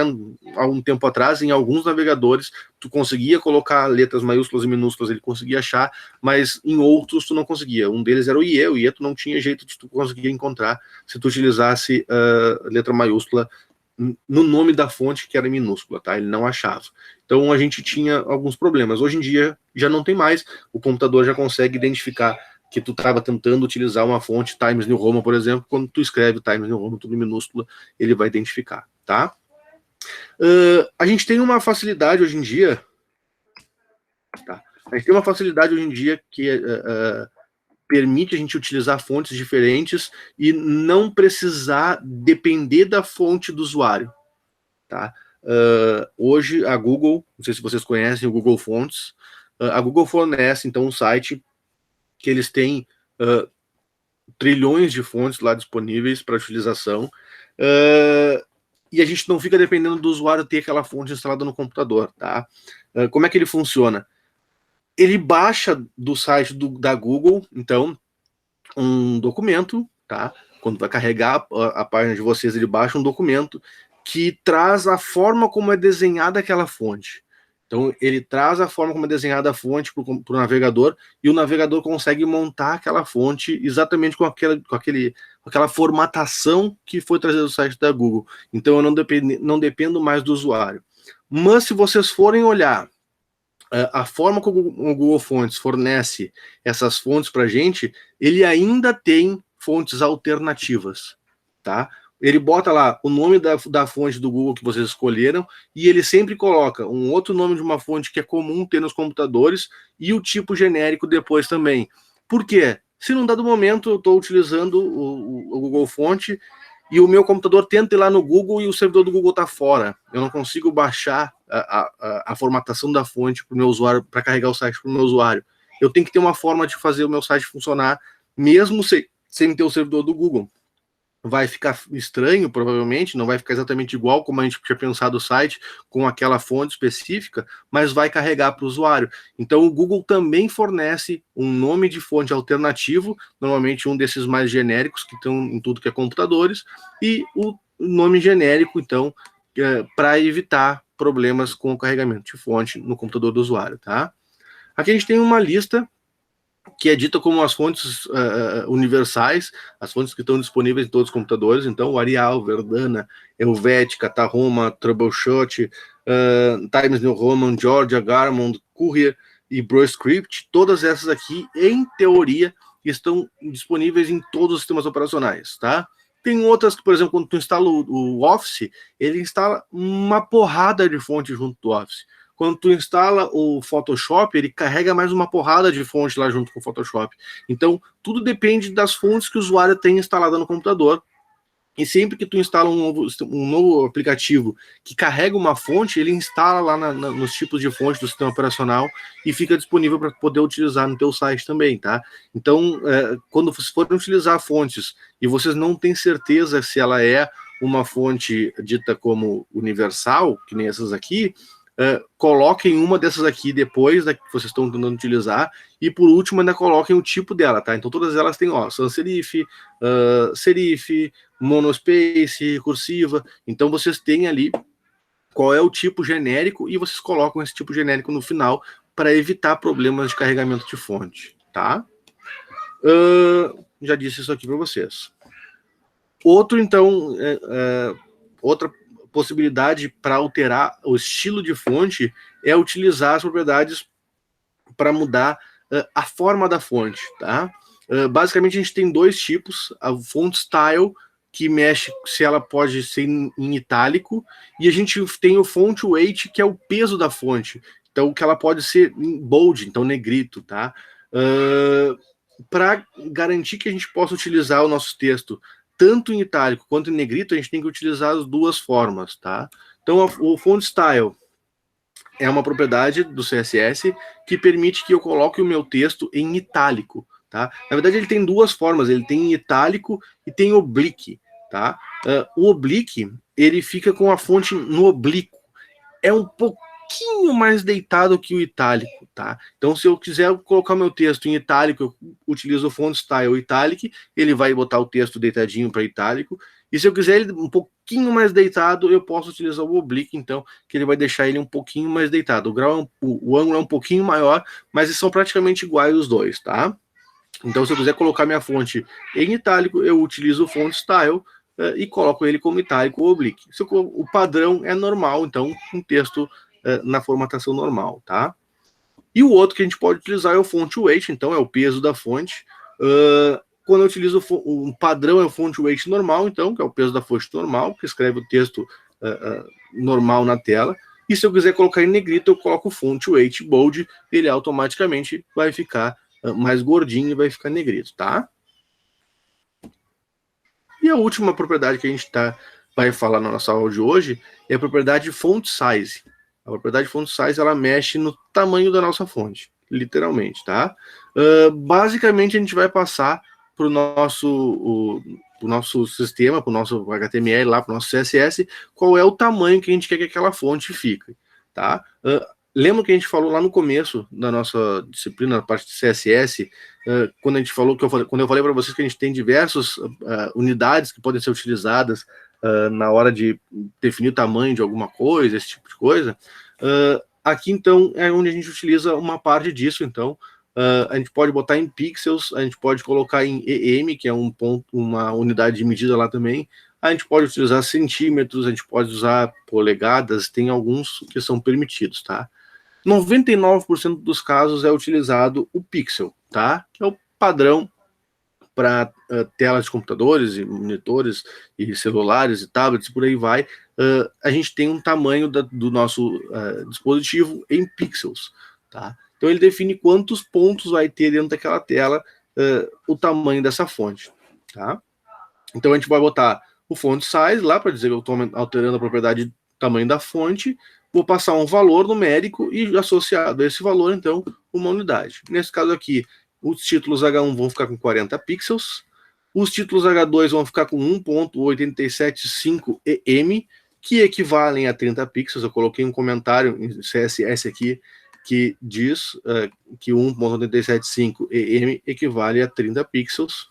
há um tempo atrás. Em alguns navegadores, tu conseguia colocar letras maiúsculas e minúsculas, ele conseguia achar, mas em outros tu não conseguia. Um deles era o IE tu não tinha jeito de tu conseguir encontrar se tu utilizasse letra maiúscula no nome da fonte, que era minúscula, tá? Ele não achava. Então a gente tinha alguns problemas. Hoje em dia já não tem mais. O computador já consegue identificar que tu estava tentando utilizar uma fonte Times New Roman, por exemplo. Quando tu escreve Times New Roman, tudo em minúscula, ele vai identificar, tá? A gente tem uma facilidade hoje em dia, tá? A gente tem uma facilidade hoje em dia que permite a gente utilizar fontes diferentes e não precisar depender da fonte do usuário, tá? Hoje a Google, não sei se vocês conhecem o Google Fonts, a Google fornece então um site que eles têm trilhões de fontes lá disponíveis para utilização, e a gente não fica dependendo do usuário ter aquela fonte instalada no computador, tá? Como é que ele funciona? Ele baixa do site da Google, então, um documento, tá? Quando vai carregar a página de vocês, ele baixa um documento que traz a forma como é desenhada aquela fonte. Então, ele traz a forma como é desenhada a fonte para o navegador, e o navegador consegue montar aquela fonte exatamente com aquela formatação que foi trazida do site da Google. Então, eu não dependo mais do usuário. Mas, se vocês forem olhar a forma como o Google Fonts fornece essas fontes para a gente, ele ainda tem fontes alternativas, tá? Ele bota lá o nome da fonte do Google que vocês escolheram, e ele sempre coloca um outro nome de uma fonte que é comum ter nos computadores e o tipo genérico depois também. Por quê? Se num dado momento eu estou utilizando o Google Fonte e o meu computador tenta ir lá no Google e o servidor do Google está fora, eu não consigo baixar a formatação da fonte para o meu usuário, para carregar o site para o meu usuário. Eu tenho que ter uma forma de fazer o meu site funcionar, mesmo sem ter o servidor do Google. Vai ficar estranho, provavelmente, não vai ficar exatamente igual como a gente tinha pensado o site, com aquela fonte específica, mas vai carregar para o usuário. Então, o Google também fornece um nome de fonte alternativo, normalmente um desses mais genéricos, que estão em tudo que é computadores, e o nome genérico, então, para evitar problemas com o carregamento de fonte no computador do usuário, tá? Aqui a gente tem uma lista que é dita como as fontes universais, as fontes que estão disponíveis em todos os computadores. Então, o Arial, Verdana, Helvetica, Tahoma, Troubleshoot, Times New Roman, Georgia, Garamond, Courier e BroScript, todas essas aqui, em teoria, estão disponíveis em todos os sistemas operacionais, tá? Tem outras que, por exemplo, quando tu instala o Office, ele instala uma porrada de fontes junto do Office. Quando tu instala o Photoshop, ele carrega mais uma porrada de fonte lá junto com o Photoshop. Então, tudo depende das fontes que o usuário tem instalada no computador. E sempre que tu instala um novo aplicativo que carrega uma fonte, ele instala lá nos tipos de fonte do sistema operacional e fica disponível para poder utilizar no teu site também, tá? Então, quando vocês forem utilizar fontes e vocês não têm certeza se ela é uma fonte dita como universal, que nem essas aqui, coloquem uma dessas aqui depois da que vocês estão tentando utilizar, e por último ainda coloquem o tipo dela, tá? Então todas elas têm, sans serif, serif, monospace, cursiva. Então vocês têm ali qual é o tipo genérico e vocês colocam esse tipo genérico no final para evitar problemas de carregamento de fonte, tá? Já disse isso aqui para vocês. Outra possibilidade para alterar o estilo de fonte é utilizar as propriedades para mudar a forma da fonte, tá? Basicamente a gente tem dois tipos: a font style, que mexe se ela pode ser em itálico, e a gente tem o font weight, que é o peso da fonte, então que ela pode ser em bold, então negrito, tá? Para garantir que a gente possa utilizar o nosso texto tanto em itálico quanto em negrito, a gente tem que utilizar as duas formas, tá? Então, o font style é uma propriedade do CSS que permite que eu coloque o meu texto em itálico, tá? Na verdade, ele tem duas formas, ele tem itálico e tem oblique, tá? O oblique, ele fica com a fonte no oblíquo. É um pouquinho mais deitado que o itálico, tá? Então, se eu quiser colocar meu texto em itálico, eu utilizo o font style italic, ele vai botar o texto deitadinho para itálico, e se eu quiser ele um pouquinho mais deitado, eu posso utilizar o oblique, então, que ele vai deixar ele um pouquinho mais deitado. O ângulo é um pouquinho maior, mas eles são praticamente iguais os dois, tá? Então, se eu quiser colocar minha fonte em itálico, eu utilizo o font style. e coloco ele como itálico ou oblique. O padrão é normal, então, um texto na formatação normal, tá? E o outro que a gente pode utilizar é o font weight, então é o peso da fonte. Quando eu utilizo o padrão é o font weight normal, então, que é o peso da fonte normal, que escreve o texto normal na tela. E se eu quiser colocar em negrito, eu coloco o font weight bold, ele automaticamente vai ficar mais gordinho e vai ficar negrito, tá? E a última propriedade que a gente vai falar na nossa aula de hoje é a propriedade font size. A propriedade font size, ela mexe no tamanho da nossa fonte, literalmente, tá? Basicamente, a gente vai passar para o nosso sistema, para o nosso HTML, lá para o nosso CSS, qual é o tamanho que a gente quer que aquela fonte fique, tá? Lembra que a gente falou lá no começo da nossa disciplina, na parte de CSS, quando a gente falou, quando eu falei para vocês que a gente tem diversas unidades que podem ser utilizadas na hora de definir o tamanho de alguma coisa, esse tipo de coisa. Aqui, então, é onde a gente utiliza uma parte disso, então. A gente pode botar em pixels, a gente pode colocar em EM, que é uma unidade de medida lá também. A gente pode utilizar centímetros, a gente pode usar polegadas, tem alguns que são permitidos, tá? 99% dos casos é utilizado o pixel, tá? Que é o padrão para telas de computadores e monitores e celulares e tablets, por aí vai. A gente tem um tamanho do nosso dispositivo em pixels, tá? Então ele define quantos pontos vai ter dentro daquela tela o tamanho dessa fonte, tá? Então a gente vai botar o font size lá para dizer que eu estou alterando a propriedade do tamanho da fonte, vou passar um valor numérico e associado a esse valor, então, uma unidade. Nesse caso aqui, os títulos H1 vão ficar com 40 pixels, os títulos H2 vão ficar com 1.875 EM, que equivalem a 30 pixels. Eu coloquei um comentário em CSS aqui que diz que 1.875 EM equivale a 30 pixels.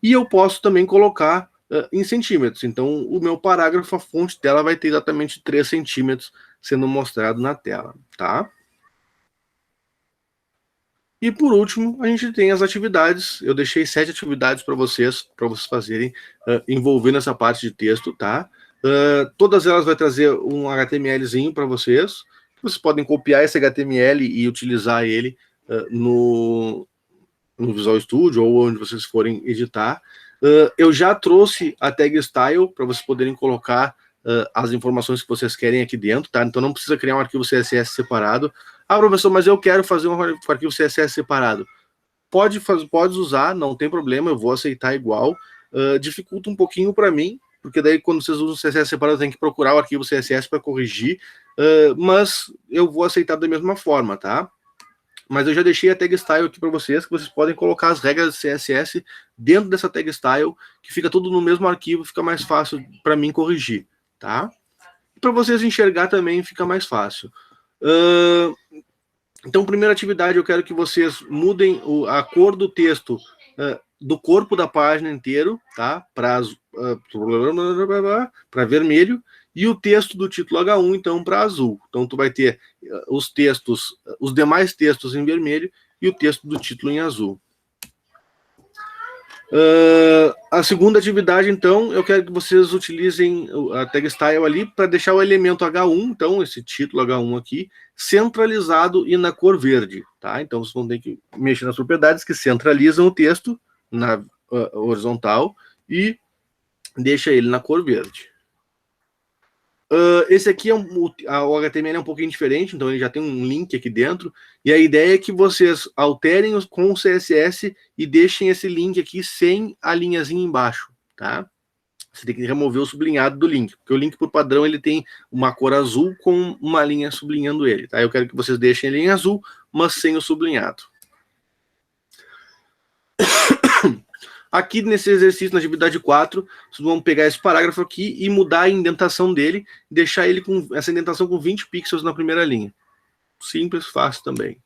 E eu posso também colocar em centímetros. Então, o meu parágrafo, a fonte dela vai ter exatamente 3 centímetros sendo mostrado na tela, tá? E por último, a gente tem as atividades. Eu deixei 7 atividades para vocês fazerem envolvendo essa parte de texto, tá? Todas elas vai trazer um HTMLzinho para vocês. Vocês podem copiar esse HTML e utilizar ele no Visual Studio ou onde vocês forem editar. Eu já trouxe a tag style para vocês poderem colocar as informações que vocês querem aqui dentro, tá? Então não precisa criar um arquivo CSS separado. Ah, professor, mas eu quero fazer um arquivo CSS separado. Pode usar, não tem problema, eu vou aceitar igual. Dificulta um pouquinho para mim, porque daí quando vocês usam CSS separado, tem que procurar o arquivo CSS para corrigir, mas eu vou aceitar da mesma forma, tá? Mas eu já deixei a tag style aqui para vocês, que vocês podem colocar as regras de CSS dentro dessa tag style, que fica tudo no mesmo arquivo, fica mais fácil para mim corrigir, tá? E para vocês enxergar também fica mais fácil. Então, primeira atividade, eu quero que vocês mudem a cor do texto do corpo da página inteiro, tá? Para vermelho, e o texto do título H1, então, para azul. Então, tu vai ter os demais textos em vermelho e o texto do título em azul. A segunda atividade, então, eu quero que vocês utilizem a tag style ali para deixar o elemento H1, então, esse título H1 aqui, centralizado e na cor verde, tá? Então, vocês vão ter que mexer nas propriedades que centralizam o texto na horizontal e deixa ele na cor verde. Esse aqui o HTML é um pouquinho diferente, então ele já tem um link aqui dentro, e a ideia é que vocês alterem com o CSS e deixem esse link aqui sem a linhazinha embaixo, tá? Você tem que remover o sublinhado do link, porque o link por padrão ele tem uma cor azul com uma linha sublinhando ele, tá? Eu quero que vocês deixem ele em azul, mas sem o sublinhado. Aqui nesse exercício, na atividade 4, vocês vão pegar esse parágrafo aqui e mudar a indentação dele, deixar ele com essa indentação com 20 pixels na primeira linha. Simples, fácil também.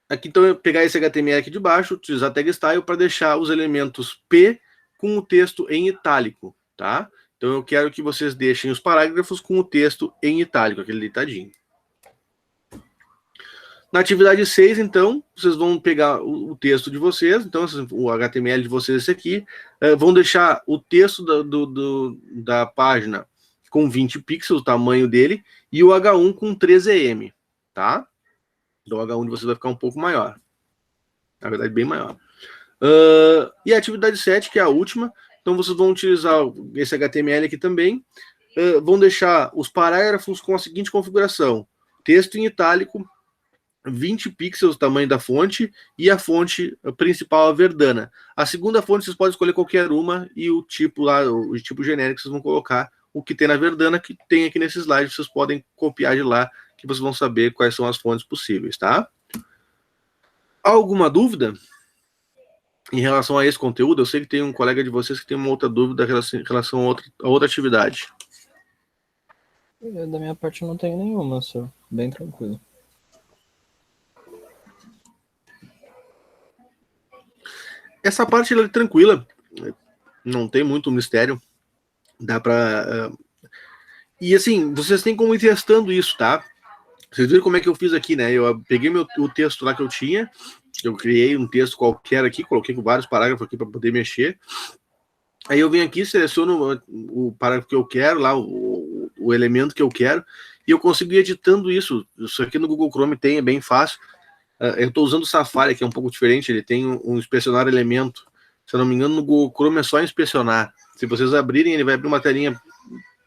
Aqui, então, eu pegar esse HTML aqui de baixo, utilizar a tag style para deixar os elementos P com o texto em itálico, tá? Então, eu quero que vocês deixem os parágrafos com o texto em itálico, aquele deitadinho. Na atividade 6, então, vocês vão pegar o texto de vocês, então o HTML de vocês esse aqui, vão deixar o texto da página com 20 pixels, o tamanho dele, e o H1 com 13 em, tá? Então o H1 de vocês vai ficar um pouco maior. Na verdade, bem maior. E a atividade 7, que é a última, então vocês vão utilizar esse HTML aqui também, vão deixar os parágrafos com a seguinte configuração: texto em itálico, 20 pixels o tamanho da fonte, e a fonte principal, a Verdana. A segunda fonte vocês podem escolher qualquer uma, e o tipo lá, o tipo genérico vocês vão colocar o que tem na Verdana, que tem aqui nesse slide, vocês podem copiar de lá, que vocês vão saber quais são as fontes possíveis, tá? Alguma dúvida em relação a esse conteúdo? Eu sei que tem um colega de vocês que tem uma outra dúvida em relação a outra atividade. Da minha parte não tenho nenhuma, senhor. Bem tranquilo. Essa parte ela é tranquila, não tem muito mistério, dá pra... E assim, vocês têm como ir testando isso, tá? Vocês viram como é que eu fiz aqui, né? Eu peguei o texto lá que eu tinha, eu criei um texto qualquer aqui, coloquei com vários parágrafos aqui para poder mexer. Aí eu venho aqui, seleciono o parágrafo que eu quero, lá o elemento que eu quero, e eu consigo ir editando isso. Isso aqui no Google Chrome tem, é bem fácil. Eu estou usando o Safari, que é um pouco diferente, ele tem um inspecionar elemento. Se eu não me engano, no Google Chrome é só inspecionar. Se vocês abrirem, ele vai abrir uma telinha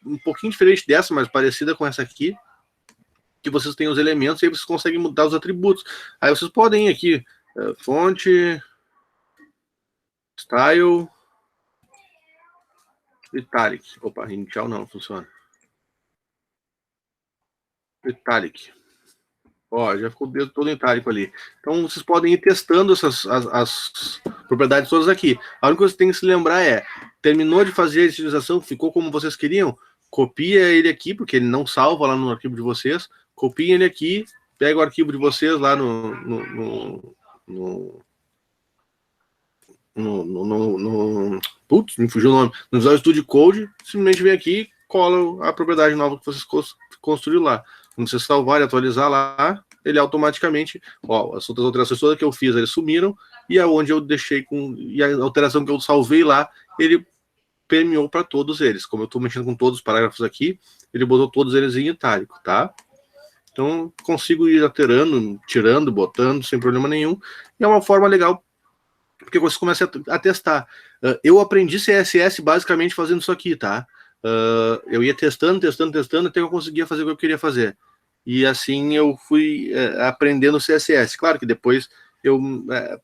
um pouquinho diferente dessa, mas parecida com essa aqui, que vocês têm os elementos e aí vocês conseguem mudar os atributos. Aí vocês podem ir aqui, fonte, style, italic. Opa, inicial não funciona. Italic. Ó, já ficou todo itálico ali. Então vocês podem ir testando as propriedades todas aqui. A única coisa que você tem que se lembrar é, terminou de fazer a estilização, ficou como vocês queriam, copia ele aqui, porque ele não salva lá no arquivo de vocês, copia ele aqui, pega o arquivo de vocês lá putz, me fugiu o nome, no Visual Studio Code, simplesmente vem aqui, cola a propriedade nova que vocês construíram lá. Quando você salvar e atualizar lá, ele automaticamente, ó, as outras alterações todas que eu fiz, eles sumiram, e aonde eu deixei e a alteração que eu salvei lá, ele permeou para todos eles. Como eu estou mexendo com todos os parágrafos aqui, ele botou todos eles em itálico, tá? Então, consigo ir alterando, tirando, botando, sem problema nenhum, e é uma forma legal, porque você começa a testar. Eu aprendi CSS basicamente fazendo isso aqui, tá? Eu ia testando, até que eu conseguia fazer o que eu queria fazer. E assim eu fui aprendendo CSS. Claro que depois eu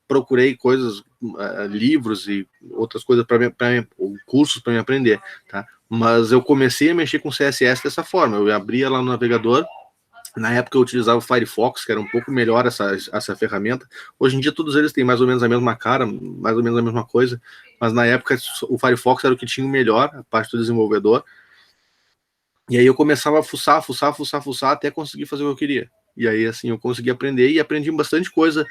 procurei coisas, livros e outras coisas, cursos para me aprender, tá? Mas eu comecei a mexer com CSS dessa forma. Eu abria lá no navegador. Na época eu utilizava o Firefox, que era um pouco melhor essa ferramenta. Hoje em dia todos eles têm mais ou menos a mesma cara, mais ou menos a mesma coisa, mas na época o Firefox era o que tinha o melhor, a parte do desenvolvedor. E aí eu começava a fuçar, até conseguir fazer o que eu queria. E aí assim eu consegui aprender e aprendi bastante coisa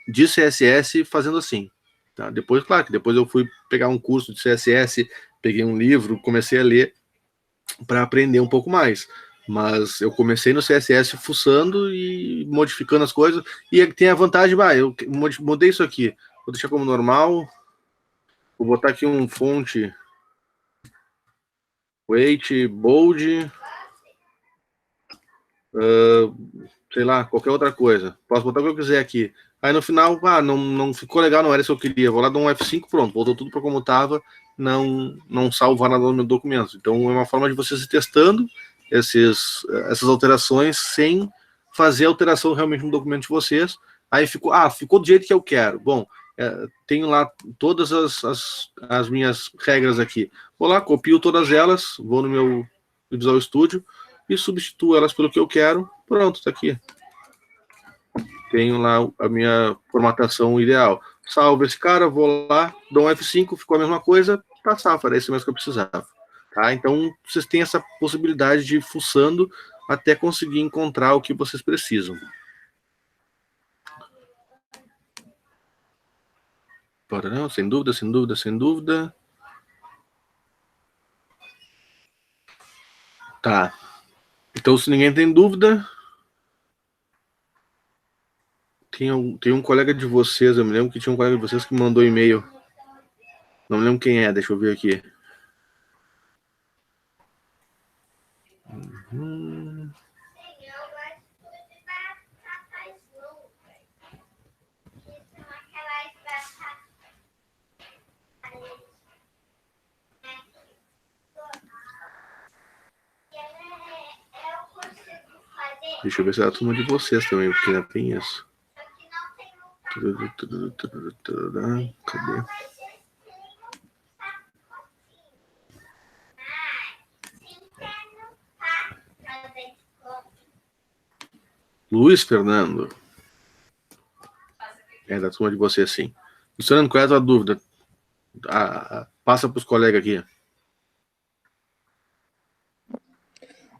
de CSS fazendo assim. Tá? Depois, claro, que depois eu fui pegar um curso de CSS, peguei um livro, comecei a ler para aprender um pouco mais. Mas eu comecei no CSS fuçando e modificando as coisas. E tem a vantagem, eu mudei isso aqui. Vou deixar como normal. Vou botar aqui um fonte weight, bold. Sei lá, qualquer outra coisa. Posso botar o que eu quiser aqui. Aí no final, não ficou legal, não era isso que eu queria. Vou lá dar um F5, pronto, voltou tudo para como estava, não salvar nada no meu documento. Então é uma forma de vocês ir testando essas alterações sem fazer alteração realmente no documento de vocês. Aí ficou do jeito que eu quero. Bom, tenho lá todas as minhas regras aqui. Vou lá, copio todas elas, vou no meu Visual Studio e substituo elas pelo que eu quero. Pronto, tá aqui. Tenho lá a minha formatação ideal. Salvo esse cara, vou lá, dou um F5, ficou a mesma coisa, tá safra, é isso mesmo que eu precisava. Tá? Então, vocês têm essa possibilidade de ir fuçando até conseguir encontrar o que vocês precisam. Não, sem dúvida. Tá. Então, se ninguém tem dúvida, Tem um colega de vocês, eu me lembro que tinha um colega de vocês que mandou e-mail. Não me lembro quem é, deixa eu ver aqui. Deixa eu ver se é a turma de vocês também, porque já tem isso. Cadê? Luiz Fernando. É da turma de vocês, sim. Luiz Fernando, qual é a tua dúvida? Passa para os colegas aqui.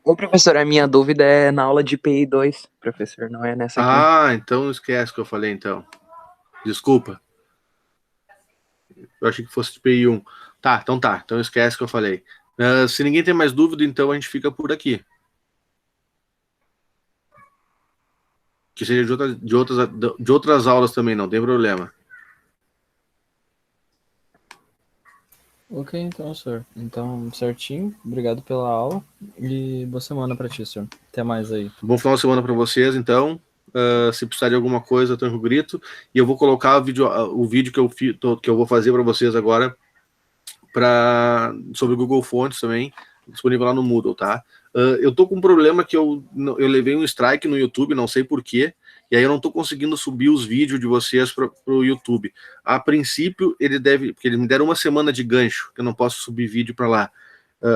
Ô, professor, a minha dúvida é na aula de PI 2, professor, não é nessa aqui. Ah, então esquece o que eu falei, então. Desculpa. Eu achei que fosse de PI 1. Tá, então esquece o que eu falei. Se ninguém tem mais dúvida, então a gente fica por aqui. Que seja de outras aulas também, não tem problema. Ok, então, senhor. Então, certinho. Obrigado pela aula e boa semana para ti, senhor. Até mais aí. Bom final de semana para vocês, então. Se precisar de alguma coisa, eu tenho grito. E eu vou colocar o vídeo que eu vou fazer para vocês agora sobre o Google Fonts também, disponível lá no Moodle, tá? Eu tô com um problema que eu levei um strike no YouTube, não sei porquê, e aí eu não tô conseguindo subir os vídeos de vocês para o YouTube. A princípio, porque eles me deram uma semana de gancho, que eu não posso subir vídeo para lá.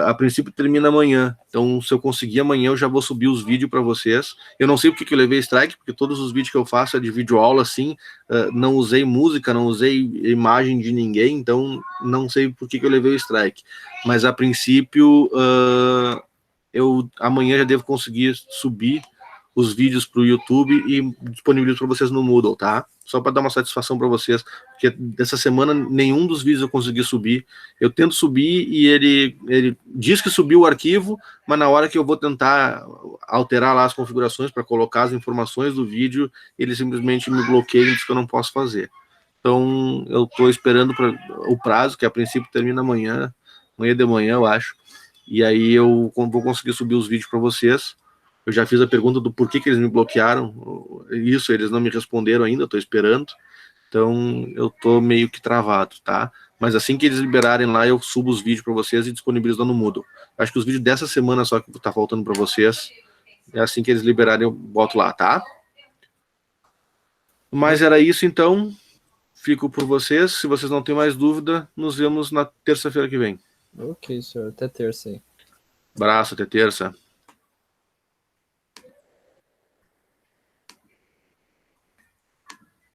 A princípio termina amanhã, então se eu conseguir amanhã eu já vou subir os vídeos para vocês. Eu não sei porque que eu levei strike, porque todos os vídeos que eu faço é de vídeo aula assim, não usei música, não usei imagem de ninguém, então não sei por que eu levei o strike. Mas a princípio eu amanhã já devo conseguir subir os vídeos para o YouTube e disponibilizar para vocês no Moodle, tá? Só para dar uma satisfação para vocês, porque dessa semana nenhum dos vídeos eu consegui subir. Eu tento subir e ele diz que subiu o arquivo, mas na hora que eu vou tentar alterar lá as configurações para colocar as informações do vídeo, ele simplesmente me bloqueia e diz que eu não posso fazer. Então eu estou esperando o prazo, que a princípio termina amanhã de manhã, eu acho. E aí eu vou conseguir subir os vídeos para vocês. Eu já fiz a pergunta do porquê que eles me bloquearam. Isso, eles não me responderam ainda, estou esperando. Então, eu estou meio que travado, tá? Mas assim que eles liberarem lá, eu subo os vídeos para vocês e disponibilizo no Moodle. Acho que os vídeos dessa semana só que está faltando para vocês. É assim que eles liberarem, eu boto lá, tá? Mas era isso, então. Fico por vocês. Se vocês não têm mais dúvida, nos vemos na terça-feira que vem. Ok, senhor. Até terça aí. Abraço, até terça.